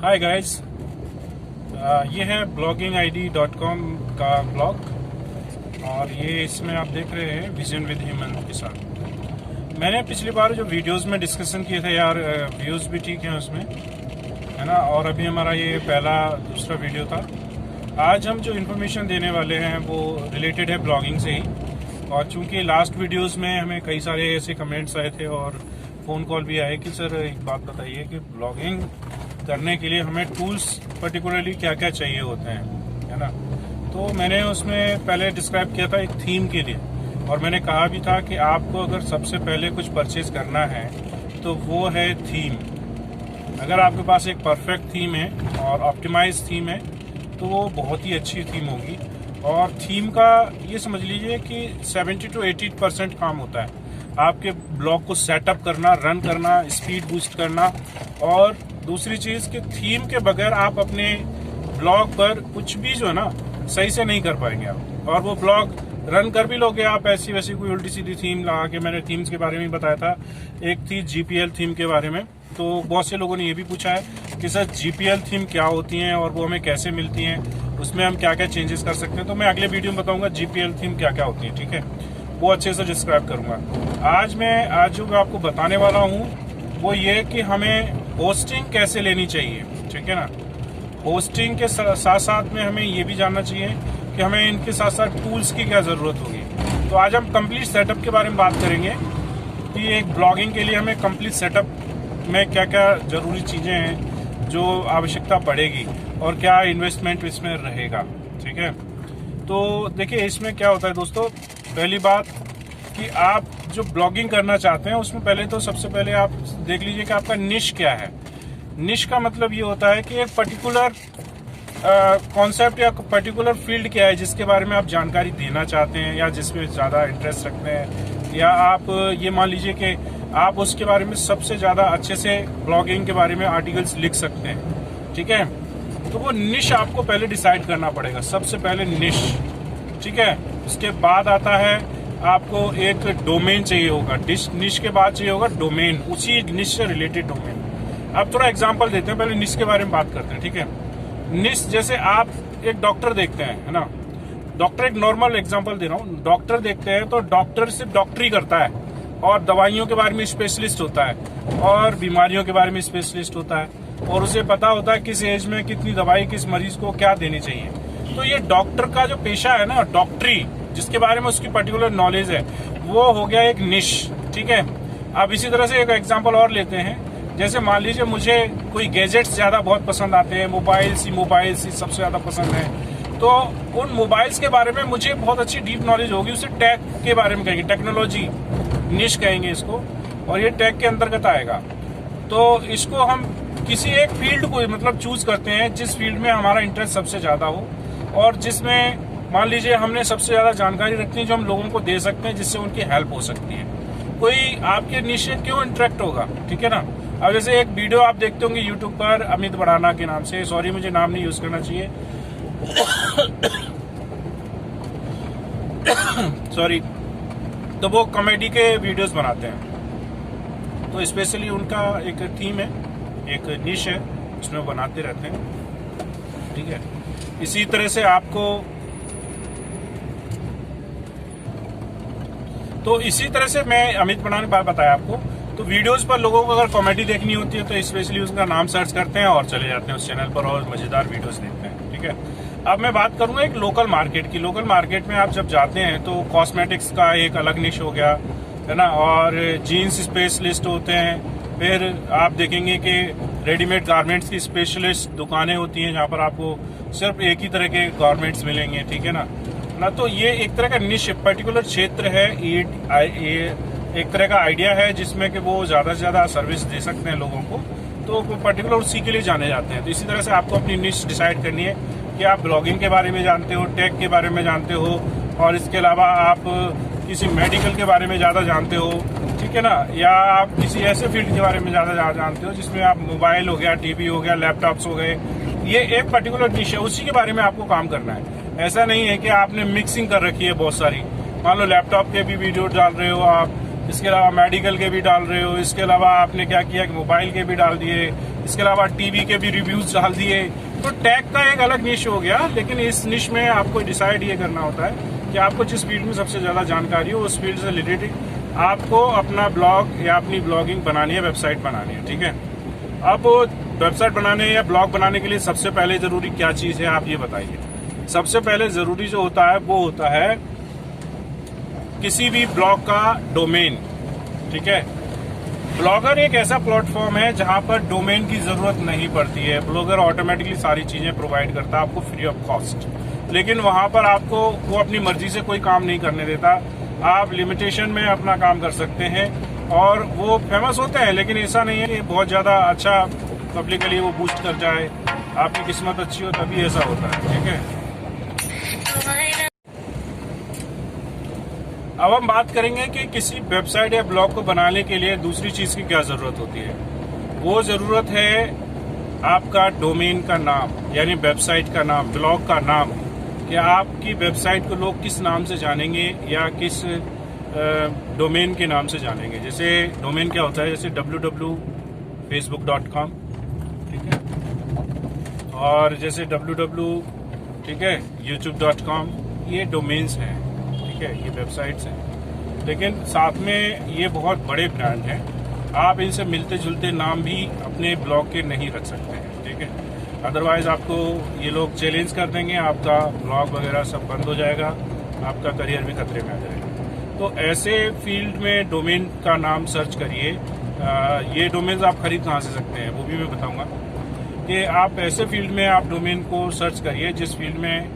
Hi guys, ये है bloggingid.com का ब्लॉग और ये इसमें आप देख रहे हैं विजन विद हेमंत के साथ। मैंने पिछली बार जो वीडियोस में डिस्कशन किए थे यार, व्यूज़ भी ठीक हैं उसमें, है ना। और अभी हमारा ये दूसरा वीडियो था। आज हम जो इन्फॉर्मेशन देने वाले हैं वो रिलेटेड है ब्लॉगिंग से ही। और चूंकि लास्ट वीडियोस में हमें कई सारे ऐसे कमेंट्स आए थे और फ़ोन कॉल भी आए कि सर एक बात बताइए कि ब्लॉगिंग करने के लिए हमें टूल्स पर्टिकुलरली क्या क्या चाहिए होते हैं, है ना। तो मैंने उसमें पहले डिस्क्राइब किया था एक थीम के लिए, और मैंने कहा भी था कि आपको अगर सबसे पहले कुछ परचेज करना है तो वो है थीम। अगर आपके पास एक परफेक्ट थीम है और ऑप्टिमाइज थीम है तो वो बहुत ही अच्छी थीम होगी। और थीम का ये समझ लीजिए कि 70 to 80% काम होता है आपके ब्लॉग को सेटअप करना, रन करना, स्पीड बूस्ट करना। और दूसरी चीज कि थीम के बगैर आप अपने ब्लॉग पर कुछ भी जो है ना सही से नहीं कर पाएंगे आप। और वो ब्लॉग रन कर भी लोगे आप ऐसी वैसी कोई उल्टी सीधी थीम लगा के। मैंने थीम्स के बारे में बताया था, एक थी GPL थीम के बारे में। तो बहुत से लोगों ने ये भी पूछा है कि सर GPL थीम क्या होती हैं और वो हमें कैसे मिलती हैं, उसमें हम क्या क्या चेंजेस कर सकते हैं। तो मैं अगले वीडियो में बताऊंगा GPL थीम क्या क्या होती है, ठीक है। वो अच्छे से डिस्क्राइब करूंगा। आज जो मैं आपको बताने वाला हूँ वो ये कि हमें होस्टिंग कैसे लेनी चाहिए, ठीक है ना। होस्टिंग के साथ साथ में हमें ये भी जानना चाहिए कि हमें इनके साथ साथ टूल्स की क्या ज़रूरत होगी। तो आज हम कंप्लीट सेटअप के बारे में बात करेंगे कि एक ब्लॉगिंग के लिए हमें कंप्लीट सेटअप में क्या क्या ज़रूरी चीज़ें हैं जो आवश्यकता पड़ेगी और क्या इन्वेस्टमेंट इसमें रहेगा, ठीक है। तो देखिए इसमें क्या होता है दोस्तों, पहली बात कि आप जो ब्लॉगिंग करना चाहते हैं उसमें पहले तो सबसे पहले आप देख लीजिए कि आपका निश क्या है। निश का मतलब ये होता है कि एक पर्टिकुलर कॉन्सेप्ट या पर्टिकुलर फील्ड क्या है जिसके बारे में आप जानकारी देना चाहते हैं या जिसमें ज़्यादा इंटरेस्ट रखते हैं, या आप ये मान लीजिए कि आप उसके बारे में सबसे ज़्यादा अच्छे से ब्लॉगिंग के बारे में आर्टिकल्स लिख सकते हैं, ठीक है। तो वो निश आपको पहले डिसाइड करना पड़ेगा, सबसे पहले निश, ठीक है। उसके बाद आता है आपको एक डोमेन चाहिए होगा, निश के बाद चाहिए होगा डोमेन, उसी निश से रिलेटेड डोमेन। अब थोड़ा एग्जांपल देते हैं, पहले निश के बारे में बात करते हैं, ठीक है। निश जैसे आप एक डॉक्टर देखते हैं, है ना। डॉक्टर, एक नॉर्मल एग्जांपल दे रहा हूँ, डॉक्टर देखते हैं तो डॉक्टर सिर्फ डॉक्टरी करता है और दवाइयों के बारे में स्पेशलिस्ट होता है और बीमारियों के बारे में स्पेशलिस्ट होता है और उसे पता होता है किस एज में कितनी दवाई किस मरीज को क्या देनी चाहिए। तो ये डॉक्टर का जो पेशा है ना, डॉक्टरी, जिसके बारे में उसकी पर्टिकुलर नॉलेज है, वो हो गया एक निश, ठीक है। अब इसी तरह से एक एग्जांपल और लेते हैं, जैसे मान लीजिए मुझे कोई गैजेट्स ज्यादा बहुत पसंद आते हैं, मोबाइल्स ही सबसे ज्यादा पसंद है। तो उन मोबाइल्स के बारे में मुझे बहुत अच्छी डीप नॉलेज होगी, उसे टेक के बारे में कहेंगे, टेक्नोलॉजी निश कहेंगे इसको, और ये टेक के अंतर्गत आएगा। तो इसको हम किसी एक फील्ड को मतलब चूज करते हैं जिस फील्ड में हमारा इंटरेस्ट सबसे ज्यादा हो और जिसमें मान लीजिए हमने सबसे ज्यादा जानकारी रखनी है जो हम लोगों को दे सकते हैं, जिससे उनकी हेल्प हो सकती है। कोई आपके निश से क्यों इंटरेक्ट होगा, ठीक है ना। अब जैसे एक वीडियो आप देखते होंगे यूट्यूब पर अमित बड़ाना के नाम से, सॉरी मुझे नाम नहीं यूज करना चाहिए सॉरी। तो वो कॉमेडी के वीडियोस बनाते हैं, तो स्पेशली उनका एक थीम है, एक निश है, उसमें वो बनाते रहते हैं, ठीक है। इसी तरह से आपको, तो इसी तरह से मैं अमित बड़ाना ने बात बताया आपको। तो वीडियोस पर लोगों को अगर कॉमेडी देखनी होती है तो स्पेशली उसका नाम सर्च करते हैं और चले जाते हैं उस चैनल पर और मजेदार वीडियोस देखते हैं, ठीक है। अब मैं बात करूंगा एक लोकल मार्केट की। लोकल मार्केट में आप जब जाते हैं तो कॉस्मेटिक्स का एक अलग निश हो गया, है ना, और जीन्स स्पेशलिस्ट होते हैं। फिर आप देखेंगे कि रेडीमेड गारमेंट्स की स्पेशलिस्ट दुकानें होती हैं जहाँ पर आपको सिर्फ एक ही तरह के गारमेंट्स मिलेंगे, ठीक है ना। तो ये एक तरह का निश पर्टिकुलर क्षेत्र है, ये एक तरह का आइडिया है जिसमें कि वो ज्यादा से ज्यादा सर्विस दे सकते हैं लोगों को, तो वो पर्टिकुलर उसी के लिए जाने जाते हैं। तो इसी तरह से आपको अपनी निश डिसाइड करनी है कि आप ब्लॉगिंग के बारे में जानते हो, टेक के बारे में जानते हो, और इसके अलावा आप किसी मेडिकल के बारे में ज्यादा जानते हो, ठीक है ना, या आप किसी ऐसे फील्ड के बारे में ज्यादा जानते हो जिसमें आप मोबाइल हो गया, टीवी हो गया, लैपटॉप्स हो गए, ये एक पर्टिकुलर निश है, उसी के बारे में आपको काम करना है। ऐसा नहीं है कि आपने मिक्सिंग कर रखी है बहुत सारी, मान लो लैपटॉप के भी वीडियो डाल रहे हो आप, इसके अलावा मेडिकल के भी डाल रहे हो, इसके अलावा आपने क्या किया कि मोबाइल के भी डाल दिए, इसके अलावा टीवी के भी रिव्यूज डाल दिए। तो टैग का एक अलग निश हो गया, लेकिन इस निश में आपको डिसाइड ये करना होता है कि आपको जिस फील्ड में सबसे ज्यादा जानकारी हो उस फील्ड से रिलेटेड आपको अपना ब्लॉग या अपनी ब्लॉगिंग बनानी है, वेबसाइट बनानी है। ठीक है, अब वेबसाइट बनाने या ब्लॉग बनाने के लिए सबसे पहले जरूरी क्या चीज है आप ये बताइए। सबसे पहले जरूरी जो होता है वो होता है किसी भी ब्लॉग का डोमेन। ठीक है, ब्लॉगर एक ऐसा प्लेटफॉर्म है जहां पर डोमेन की जरूरत नहीं पड़ती है। ब्लॉगर ऑटोमेटिकली सारी चीजें प्रोवाइड करता है आपको फ्री ऑफ कॉस्ट, लेकिन वहां पर आपको वो अपनी मर्जी से कोई काम नहीं करने देता। आप लिमिटेशन में अपना काम कर सकते हैं और वो फेमस होते हैं, लेकिन ऐसा नहीं है कि बहुत ज्यादा अच्छा पब्लिकली वो बूस्ट कर जाए। आपकी किस्मत अच्छी हो तभी ऐसा होता है। ठीक है, अब हम बात करेंगे कि किसी वेबसाइट या ब्लॉग को बनाने के लिए दूसरी चीज की क्या जरूरत होती है। वो जरूरत है आपका डोमेन का नाम, यानी वेबसाइट का नाम, ब्लॉग का नाम, कि आपकी वेबसाइट को लोग किस नाम से जानेंगे या किस डोमेन के नाम से जानेंगे। जैसे डोमेन क्या होता है, जैसे www.facebook.com, ठीक है, और जैसे www, ठीक है, youtube.com, ये डोमेन्स हैं। ठीक है, ये वेबसाइट्स हैं, लेकिन साथ में ये बहुत बड़े ब्रांड हैं। आप इनसे मिलते जुलते नाम भी अपने ब्लॉग के नहीं रख सकते हैं। ठीक है, अदरवाइज आपको ये लोग चैलेंज कर देंगे, आपका ब्लॉग वगैरह सब बंद हो जाएगा, आपका करियर भी खतरे में आ जाएगा। तो ऐसे फील्ड में डोमेन का नाम सर्च करिए। ये डोमेन्स आप खरीद कहाँ से सकते हैं वो भी मैं बताऊंगा कि आप ऐसे फील्ड में आप डोमेन को सर्च करिए जिस फील्ड में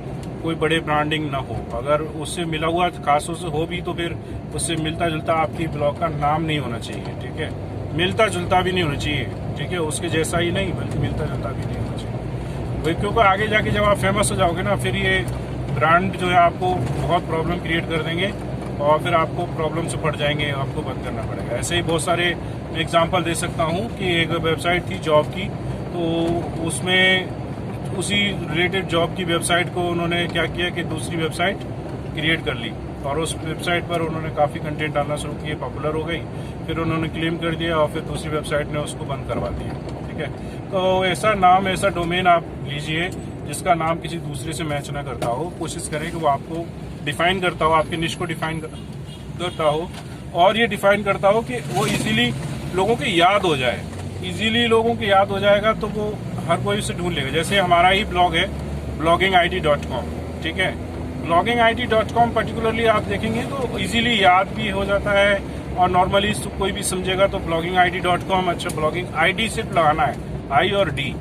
कोई बड़े ब्रांडिंग ना हो। अगर उससे मिला हुआ खासों से हो भी तो फिर उससे मिलता जुलता आपकी ब्लॉग का नाम नहीं होना चाहिए। ठीक है, मिलता जुलता भी नहीं होना चाहिए। ठीक है, उसके जैसा ही नहीं बल्कि मिलता जुलता भी नहीं होना चाहिए। क्योंकि आगे जाके जब आप फेमस हो जाओगे ना, फिर ये ब्रांड जो है आपको बहुत प्रॉब्लम क्रिएट कर देंगे और फिर आपको प्रॉब्लम से पड़ जाएंगे, आपको बंद करना पड़ेगा। ऐसे ही बहुत सारे एग्जांपल दे सकता हूँ कि एक वेबसाइट थी जॉब की, तो उसमें उसी रिलेटेड जॉब की वेबसाइट को उन्होंने क्या किया कि दूसरी वेबसाइट क्रिएट कर ली और उस वेबसाइट पर उन्होंने काफ़ी कंटेंट डालना शुरू किए, पॉपुलर हो गई, फिर उन्होंने क्लेम कर दिया और फिर दूसरी वेबसाइट ने उसको बंद करवा दिया। ठीक है, तो ऐसा नाम, ऐसा डोमेन आप लीजिए जिसका नाम किसी दूसरे से मैच ना करता हो। कोशिश करें कि वो आपको डिफाइन करता हो, आपके निश को डिफाइन करता हो, और ये डिफाइन करता हो कि वो इजीली लोगों की याद हो जाए। इजीली लोगों की याद हो जाएगा तो वो हर कोई उसे ढूंढ लेगा। जैसे हमारा ही ब्लॉग है bloggingid.com, ठीक है, bloggingid.com पर्टिकुलरली आप देखेंगे तो इजीली याद भी हो जाता है और नॉर्मली कोई भी समझेगा तो bloggingid.com, अच्छा ब्लॉगिंग आईडी सिर्फ लगाना है, आई और डी,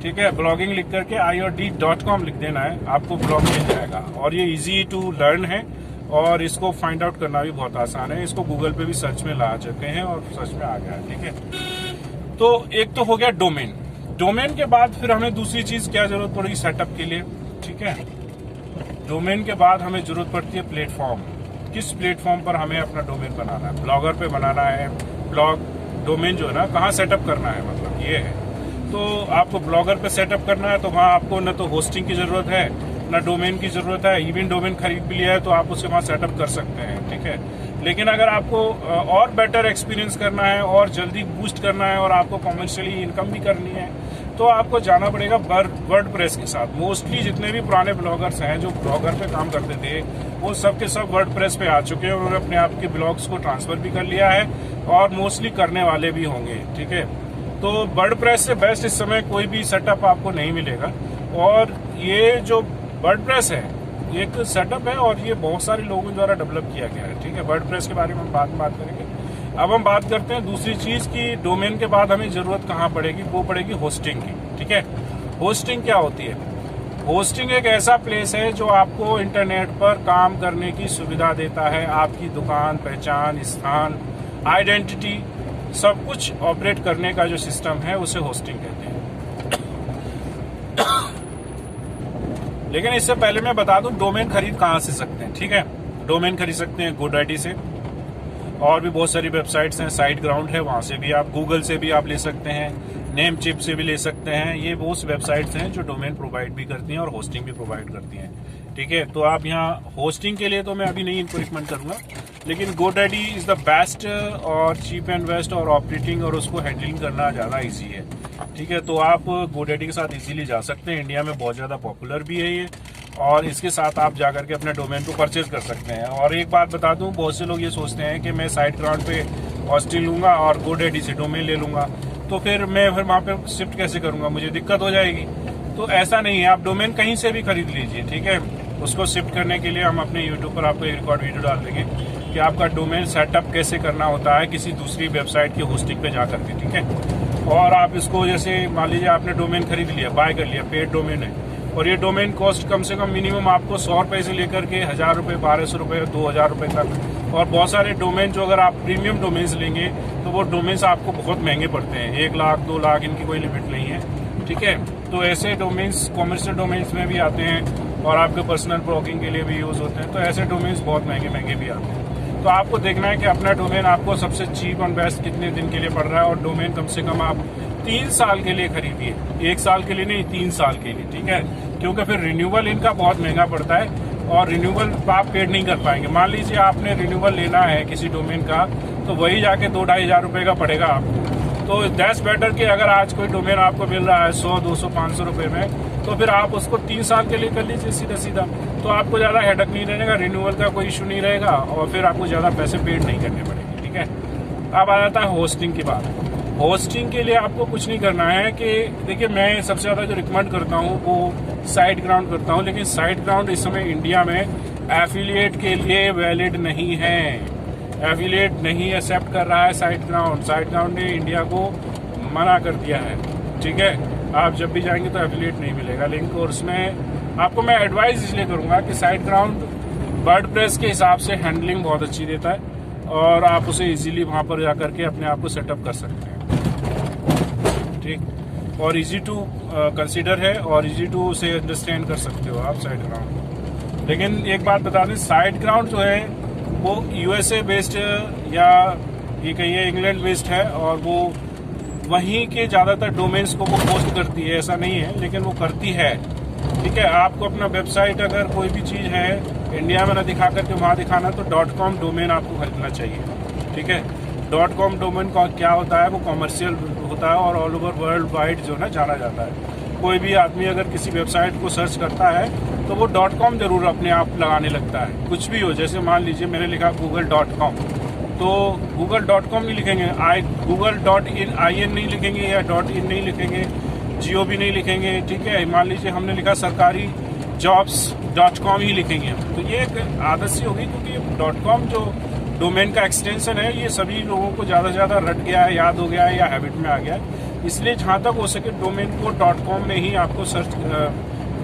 ठीक है, ब्लॉगिंग लिख करके आई और डी.com लिख देना है, आपको ब्लॉग मिल जाएगा। और ये इजी टू लर्न है और इसको फाइंड आउट करना भी बहुत आसान है। इसको गूगल पे भी सर्च में ला चुके हैं और सर्च में आ गया है। ठीक है, तो एक तो हो गया डोमेन। डोमेन के बाद फिर हमें दूसरी चीज क्या जरूरत पड़ेगी सेटअप के लिए। ठीक है, डोमेन के बाद हमें जरूरत पड़ती है प्लेटफॉर्म। किस प्लेटफॉर्म पर हमें अपना डोमेन बनाना है, ब्लॉगर पे बनाना है, ब्लॉग डोमेन जो है ना कहाँ सेटअप करना है, मतलब ये है। तो आपको ब्लॉगर पे सेटअप करना है तो वहाँ आपको न तो होस्टिंग की जरूरत है न डोमेन की जरूरत है। इवन डोमेन खरीद भी लिया है तो आप उसे वहाँ सेटअप कर सकते हैं। ठीक है, लेकिन अगर आपको और बेटर एक्सपीरियंस करना है और जल्दी बूस्ट करना है और आपको कॉमर्शियली इनकम भी करनी है तो आपको जाना पड़ेगा वर्डप्रेस के साथ। मोस्टली जितने भी पुराने ब्लॉगर्स हैं जो ब्लॉगर पे काम करते थे वो सब के सब वर्डप्रेस पे आ चुके हैं। उन्होंने अपने आप के ब्लॉग्स को ट्रांसफर भी कर लिया है और मोस्टली करने वाले भी होंगे। ठीक है, तो वर्डप्रेस से बेस्ट इस समय कोई भी सेटअप आपको नहीं मिलेगा। और ये जो वर्डप्रेस है एक सेटअप है और ये बहुत सारे लोगों द्वारा डेवलप किया गया है। ठीक है, वर्डप्रेस के बारे में हम बाद में बात करेंगे। अब हम बात करते हैं दूसरी चीज की डोमेन के बाद हमें जरूरत कहाँ पड़ेगी, वो पड़ेगी होस्टिंग की। ठीक है, होस्टिंग क्या होती है? होस्टिंग एक ऐसा प्लेस है जो आपको इंटरनेट पर काम करने की सुविधा देता है। आपकी दुकान, पहचान, स्थान, आइडेंटिटी, सब कुछ ऑपरेट करने का जो सिस्टम है उसे होस्टिंग कहते हैं। लेकिन इससे पहले मैं बता दूं डोमेन खरीद कहाँ से सकते हैं। ठीक है, डोमेन खरीद सकते हैं GoDaddy से, और भी बहुत सारी वेबसाइट्स हैं, साइट ग्राउंड है, वहां से भी आप, गूगल से भी आप ले सकते हैं, नेमचिप से भी ले सकते हैं। ये वो वेबसाइट्स हैं जो डोमेन प्रोवाइड भी करती हैं और होस्टिंग भी प्रोवाइड करती हैं। ठीक है, तो आप यहाँ होस्टिंग के लिए तो मैं अभी नहीं इनको रिकमेंड करूंगा, लेकिन GoDaddy इज द बेस्ट और चीप एंड बेस्ट, और ऑपरेटिंग और उसको हैंडलिंग करना ज़्यादा इजी है। ठीक है, तो आप GoDaddy के साथ इजीली जा सकते हैं। इंडिया में बहुत ज़्यादा पॉपुलर भी है ये, और इसके साथ आप जाकर के अपने डोमेन को परचेज कर सकते हैं। और एक बात बता दूं, बहुत से लोग ये सोचते हैं कि मैं SiteGround पे हॉस्टिंग लूंगा और GoDaddy से डोमेन ले लूंगा, तो फिर वहाँ पे शिफ्ट कैसे करूंगा, मुझे दिक्कत हो जाएगी। तो ऐसा नहीं है, आप डोमेन कहीं से भी खरीद लीजिए। ठीक है, उसको शिफ्ट करने के लिए हम अपने यूट्यूब पर आपको एक रिकॉर्ड वीडियो डाल देंगे कि आपका डोमेन सेटअप कैसे करना होता है किसी दूसरी वेबसाइट की होस्टिंग पे जाकर के। ठीक है, और आप इसको जैसे मान लीजिए आपने डोमेन खरीद लिया, बाय कर लिया, पेड डोमेन है, और ये डोमेन कॉस्ट कम से कम मिनिमम आपको 100 रुपए से लेकर के 1000 रुपए, 1200 रुपए, 2000 रुपए तक। और बहुत सारे डोमेन जो अगर आप प्रीमियम डोमेन्स लेंगे तो वो डोमेन्स आपको बहुत महंगे पड़ते हैं, 1 लाख 2 लाख, इनकी कोई लिमिट नहीं है। ठीक है, तो ऐसे डोमेन्स कॉमर्शियल डोमेन्स में भी आते हैं और आपके पर्सनल ब्लॉगिंग के लिए भी यूज होते हैं। तो ऐसे डोमेन्स बहुत महंगे महंगे भी आते हैं। तो आपको देखना है कि अपना डोमेन आपको सबसे चीप और बेस्ट कितने दिन के लिए पड़ रहा है, और डोमेन कम से कम आप 3 साल के लिए खरीदिए, 1 साल के लिए नहीं, 3 साल के लिए। ठीक है, क्योंकि फिर रिन्यूअल इनका बहुत महंगा पड़ता है, और रिन्यूअल आप पेड नहीं कर पाएंगे। मान लीजिए आपने रिन्यूअल लेना है किसी डोमेन का, तो वही जाके 2-2.5 रुपए का पड़ेगा आपको। तो दैट्स बेटर कि अगर आज कोई डोमेन आपको मिल रहा है 100, 200, 500 रुपए में, तो फिर आप उसको 3 साल के लिए कर लीजिए सीधा सीधा। तो आपको ज्यादा हेडक नहीं रहेगा, रिन्यूअल का कोई इशू नहीं रहेगा, और फिर आपको ज्यादा पैसे पेड नहीं करने पड़ेंगे। ठीक है, अब आ जाता है होस्टिंग की बात। होस्टिंग के लिए आपको कुछ नहीं करना है कि देखिए, मैं सबसे ज्यादा जो रिकमेंड करता हूँ वो SiteGround करता हूँ, लेकिन SiteGround इस समय इंडिया में एफिलिएट के लिए वैलिड नहीं है, एफिलिएट नहीं एक्सेप्ट कर रहा है SiteGround ने इंडिया को मना कर दिया है। ठीक है, आप जब भी जाएंगे तो एफिलिएट नहीं मिलेगा लिंक, और उसमें आपको मैं एडवाइस इसलिए करूंगा कि SiteGround वर्डप्रेस के हिसाब से हैंडलिंग बहुत अच्छी देता है, और आप उसे इजीली वहां पर जाकर के अपने आप को सेटअप कर सकते हैं। ठीक, और इजी टू कंसीडर है, और इजी टू उसे अंडरस्टैंड कर सकते हो आप SiteGround। लेकिन एक बात बता दें, SiteGround जो है वो USA बेस्ड या ये कहिए इंग्लैंड बेस्ड है, और वो वहीं के ज्यादातर डोमेन्स को वो पोस्ट करती है, ऐसा नहीं है, लेकिन वो करती है। ठीक है, आपको अपना वेबसाइट अगर कोई भी चीज है इंडिया में ना दिखा करके वहां दिखाना, तो .com डोमेन आपको खरीदना चाहिए। ठीक है, .com डोमेन का क्या होता है, वो कॉमर्शियल होता है, और ऑल ओवर वर्ल्ड वाइड जो ना जाना जाता है। कोई भी आदमी अगर किसी वेबसाइट को सर्च करता है तो वो .com जरूर अपने आप लगाने लगता है, कुछ भी हो। जैसे मान लीजिए मैंने लिखा google.com, तो google.com नहीं लिखेंगे, google.in नहीं लिखेंगे, या .in नहीं लिखेंगे, जियो भी नहीं लिखेंगे। ठीक है, मान लीजिए हमने लिखा सरकारी jobs.com ही लिखेंगे। तो ये एक आदत सी होगी, क्योंकि .com जो डोमेन का एक्सटेंशन है, ये सभी लोगों को ज्यादा से ज्यादा रट गया है, याद हो गया है, या हैबिट में आ गया है। इसलिए जहां तक हो सके डोमेन को .com में ही आपको सर्च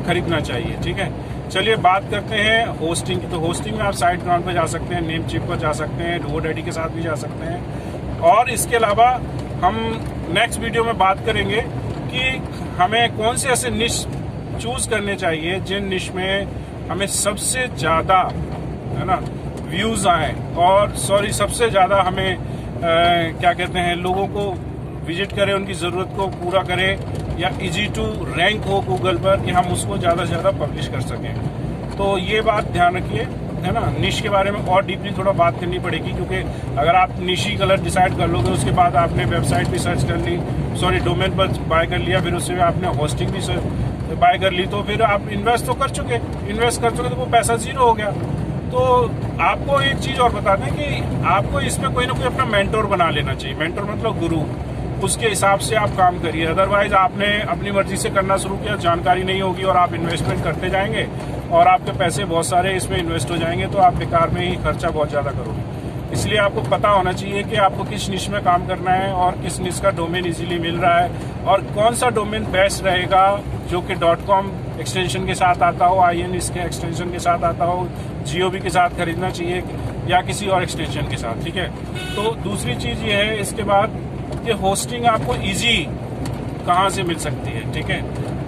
खरीदना चाहिए। ठीक है, चलिए बात करते हैं होस्टिंग की। तो होस्टिंग में आप SiteGround पर जा सकते हैं, नेमचिप पर जा सकते हैं, GoDaddy के साथ भी जा सकते हैं, और इसके अलावा हम नेक्स्ट वीडियो में बात करेंगे कि हमें कौन से ऐसे निश चूज करने चाहिए जिन निश में हमें सबसे ज्यादा, है ना, व्यूज आए, और सबसे ज्यादा हमें क्या कहते हैं, लोगों को विजिट करें, उनकी जरूरत को पूरा करें, या इजी टू रैंक हो गूगल पर, कि हम उसको ज्यादा से ज्यादा पब्लिश कर सकें। तो ये बात ध्यान रखिए, है ना। निश के बारे में और डीपली थोड़ा बात करनी पड़ेगी, क्योंकि अगर आप निशी कलर डिसाइड कर लोगे, उसके बाद आपने वेबसाइट भी सर्च कर ली, डोमेन पर बाय कर लिया, फिर उससे आपने होस्टिंग भी बाय कर ली, तो फिर आप इन्वेस्ट कर चुके तो वो पैसा जीरो हो गया। तो आपको एक चीज और बता दें कि आपको इसमें कोई ना कोई अपना मेंटोर बना लेना चाहिए। मेंटोर मतलब गुरु, उसके हिसाब से आप काम करिए। अदरवाइज आपने अपनी मर्जी से करना शुरू किया, जानकारी नहीं होगी और आप इन्वेस्टमेंट करते जाएंगे और आपके पैसे बहुत सारे इसमें इन्वेस्ट हो जाएंगे, तो आप बेकार में ही खर्चा बहुत ज्यादा करोगे। इसलिए आपको पता होना चाहिए कि आपको किस निश में काम करना है और किस निश का डोमेन इजीली मिल रहा है, और कौन सा डोमेन बेस्ट रहेगा जो कि .com एक्सटेंशन के साथ आता हो, IN इसके एक्सटेंशन के साथ आता हो, GOV के साथ खरीदना चाहिए या किसी और एक्सटेंशन के साथ। ठीक है, तो दूसरी चीज ये है इसके बाद कि होस्टिंग आपको इजी कहाँ से मिल सकती है। ठीक है,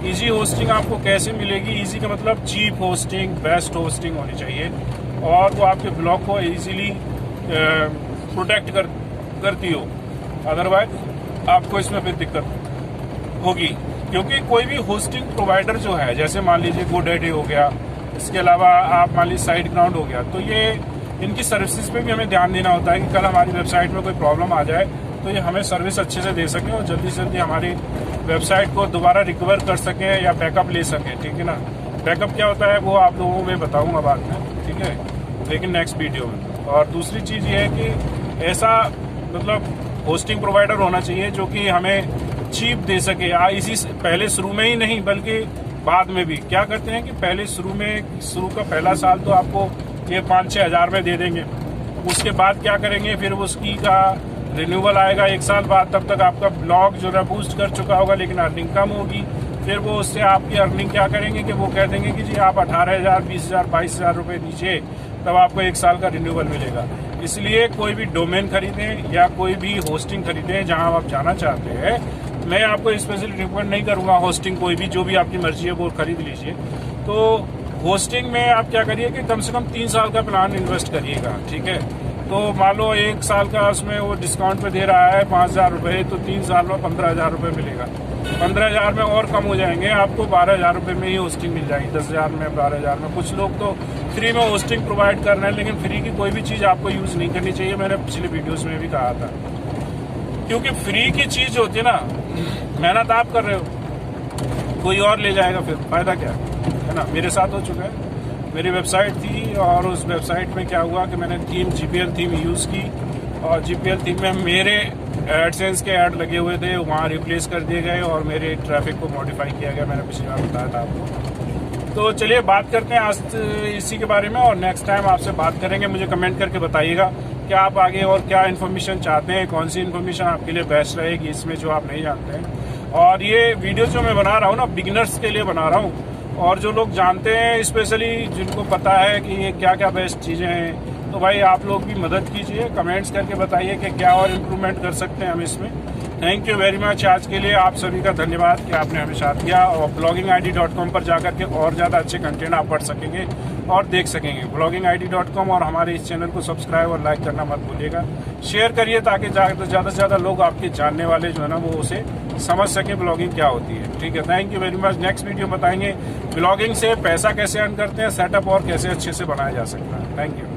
इजी होस्टिंग आपको कैसे मिलेगी? इजी का मतलब चीप होस्टिंग, बेस्ट होस्टिंग होनी चाहिए, और वो आपके ब्लॉग को इजीली प्रोटेक्ट करती हो। अदरवाइज आपको इसमें फिर दिक्कत होगी, क्योंकि कोई भी होस्टिंग प्रोवाइडर जो है, जैसे मान लीजिए GoDaddy हो गया, इसके अलावा आप मान लीजिए SiteGround हो गया, तो ये इनकी सर्विसेज पे भी हमें ध्यान देना होता है कि कल हमारी वेबसाइट में कोई प्रॉब्लम आ जाए तो ये हमें सर्विस अच्छे से दे सकें और जल्दी से जल्दी हमारी वेबसाइट को दोबारा रिकवर कर सकें या बैकअप ले सकें, ठीक है ना। बैकअप क्या होता है वो आप लोगों को मैं बताऊंगा बाद में, ठीक है, लेकिन नेक्स्ट वीडियो में। और दूसरी चीज़ ये है कि ऐसा मतलब होस्टिंग प्रोवाइडर होना चाहिए जो कि हमें चीप दे सके। इसी पहले शुरू में ही नहीं बल्कि बाद में भी क्या करते हैं कि पहले शुरू का पहला साल तो आपको ये 5-6 हज़ार में दे देंगे। उसके बाद क्या करेंगे, फिर उसकी का रिन्यूअल आएगा 1 साल बाद, तब तक आपका ब्लॉग जो है बूस्ट कर चुका होगा लेकिन अर्निंग कम होगी। फिर वो उससे आपकी अर्निंग क्या करेंगे कि वो कह देंगे कि जी आप 18,000, 20,000, 22,000 रुपये दीजिए तब आपको 1 साल का रिन्यूअल मिलेगा। इसलिए कोई भी डोमेन खरीदें या कोई भी होस्टिंग खरीदें जहां आप जाना चाहते हैं, मैं आपको स्पेशली रिकमेंड नहीं करूंगा होस्टिंग, कोई भी जो भी आपकी मर्जी है वो खरीद लीजिए। तो होस्टिंग में आप क्या करिए कि कम से कम 3 साल का प्लान इन्वेस्ट करिएगा, ठीक है। तो मान लो 1 साल का उसमें वो डिस्काउंट पे दे रहा है 5,000 रुपये, तो 3 साल में 15,000 रुपये मिलेगा। 15,000 में और कम हो जाएंगे, आपको 12,000 रुपये में ही होस्टिंग मिल जाएगी, 10,000 में, 12,000 में। कुछ लोग तो फ्री में होस्टिंग प्रोवाइड कर रहे हैं, लेकिन फ्री की कोई भी चीज़ आपको यूज़ नहीं करनी चाहिए, मैंने पिछले वीडियोज़ में भी कहा था। क्योंकि फ्री की चीज़ होती है ना, मेहनत आप कर रहे हो, कोई और ले जाएगा, फिर फायदा क्या है ना। मेरे साथ हो चुका है, मेरी वेबसाइट थी और उस वेबसाइट में क्या हुआ कि मैंने GPL थीम यूज़ की और GPL थीम में मेरे एडसेंस के ऐड लगे हुए थे, वहाँ रिप्लेस कर दिए गए और मेरे ट्रैफिक को मॉडिफाई किया गया। मैंने पिछली बार बताया था आपको। तो चलिए बात करते हैं आज इसी के बारे में और नेक्स्ट टाइम आपसे बात करेंगे। मुझे कमेंट करके बताइएगा कि आप आगे और क्या इन्फॉर्मेशन चाहते हैं, कौन सी इन्फॉर्मेशन आपके लिए बेस्ट रहेगी इसमें जो आप नहीं जानते हैं। और ये वीडियो जो मैं बना रहा हूँ ना, बिगिनर्स के लिए बना रहा हूँ, और जो लोग जानते हैं स्पेशली जिनको पता है कि ये क्या क्या बेस्ट चीज़ें हैं, तो भाई आप लोग भी मदद कीजिए, कमेंट्स करके बताइए कि क्या और इम्प्रूवमेंट कर सकते हैं हम इसमें। Thank you very much. आज के लिए आप सभी का धन्यवाद कि आपने हमें साथ दिया। और bloggingid.com पर जाकर के और ज़्यादा अच्छे कंटेंट आप पढ़ सकेंगे और देख सकेंगे। bloggingid.com और हमारे इस चैनल को सब्सक्राइब और लाइक करना मत भूलिएगा। शेयर करिए ताकि ज़्यादा से ज़्यादा लोग आपके जानने वाले जो है ना वो उसे समझ सकें ब्लॉगिंग क्या होती है, ठीक है। Thank you very much. Next video बताएंगे ब्लॉगिंग से पैसा कैसे अर्न करते हैं, सेटअप और कैसे अच्छे से बनाया जा सकता है। Thank you.